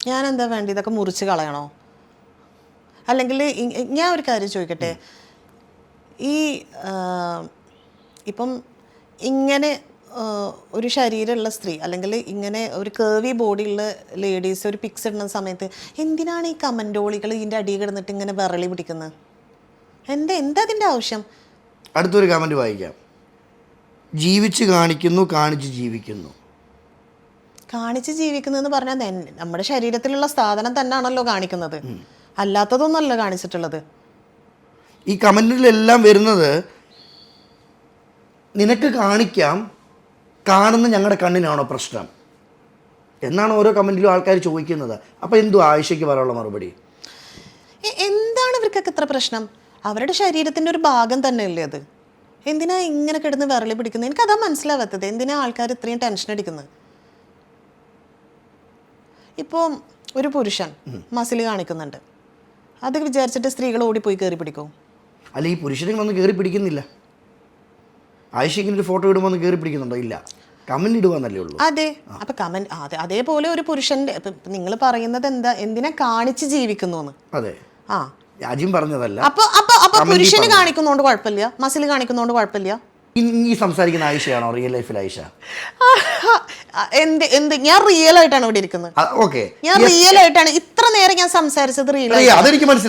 ഞാൻ എന്താ വേണ്ടി ഇതൊക്കെ മുറിച്ച് കളയണോ? അല്ലെങ്കിൽ ഞാൻ ഒരു കാര്യം ചോദിക്കട്ടെ, ഈ ഇപ്പം ഇങ്ങനെ ഒരു ശരീരമുള്ള സ്ത്രീ അല്ലെങ്കിൽ ഇങ്ങനെ ഒരു കേർവി ബോഡിയുള്ള ലേഡീസ് ഒരു പിക്സ് ഇടുന്ന സമയത്ത് എന്തിനാണ് ഈ കമൻറ്റോളികൾ ഇതിൻ്റെ അടിയിൽ കിടന്നിട്ട് ഇങ്ങനെ വിരളി പിടിക്കുന്നത്? എന്താ അതിൻ്റെ ആവശ്യം? അടുത്തൊരു കമൻറ്റ് വായിക്കാം. ജീവിച്ച് കാണിക്കുന്നു, കാണിച്ച് ജീവിക്കുന്നു. കാണിച്ച് ജീവിക്കുന്നതെന്ന് പറഞ്ഞാൽ നമ്മുടെ ശരീരത്തിലുള്ള സാധനം തന്നെയാണല്ലോ കാണിക്കുന്നത്, അല്ലാത്തതൊന്നല്ല കാണിച്ചിട്ടുള്ളത്. ഈ കമൻറ്റിലെല്ലാം വരുന്നത് നിനക്ക് കാണിക്കാം, കാണുന്ന ഞങ്ങളുടെ കണ്ണിനാണോ പ്രശ്നം എന്നാണ് ഓരോ കമൻറ്റിലും ആൾക്കാർ ചോദിക്കുന്നത്. അപ്പോൾ എന്തു ആയിഷയ്ക്ക് പറയാനുള്ള മറുപടി? എന്താണ് ഇവർക്കൊക്കെ ഇത്ര പ്രശ്നം? അവരുടെ ശരീരത്തിൻ്റെ ഒരു ഭാഗം തന്നെയല്ലേ അത്. എന്തിനാ ഇങ്ങനെ കിടന്ന് വിരളി പിടിക്കുന്നത്? എനിക്കതാ മനസ്സിലാവാത്തത്. എന്തിനാ ആൾക്കാർ ഇത്രയും ടെൻഷൻ അടിക്കുന്നത്? ഇപ്പോൾ ഒരു പുരുഷൻ മസിൽ കാണിക്കുന്നുണ്ട്, അത് വിചാരിച്ചിട്ട് സ്ത്രീകൾ ഓടിപ്പോയി കയറി പിടിക്കും? അല്ല, ഈ പുരുഷനൊന്നും കയറി പിടിക്കുന്നില്ല. ആയിഷയ്ക്ക് ഒരു ഫോട്ടോ ഇടുമ്പോൾ ഒന്ന് കയറി പിടിക്കുന്നുണ്ടോ? ഇല്ല, കമന്റ് ഇടുവാന്നല്ലേ ഉള്ളൂ. അതെ, അപ്പൊ കമന്റ് അതേപോലെ ഒരു പുരുഷന്റെ നിങ്ങൾ പറയുന്നത് എന്തിനാ കാണിച്ച് ജീവിക്കുന്നു? അതെ, ആ രാജ്യം പറഞ്ഞതല്ല. അപ്പൊ പുരുഷന് കാണിക്കുന്നോണ്ട് കുഴപ്പമില്ല, മസിൽ കാണിക്കുന്നോണ്ട് കുഴപ്പമില്ല. ഈ സംസാരിക്കുന്ന ആയിഷയാണോ റിയൽ ലൈഫിൽ ആയിഷ? ഞാൻ റിയൽ ആയിട്ടാണ് ഇവിടെ ഇരിക്കുന്നത്. ഓക്കെ, ഞാൻ റിയൽ ആയിട്ടാണ് ഇത്ര നേരം ഞാൻ സംസാരിച്ചത്. റിയൽ അതെനിക്ക് മനസ്സിലായി.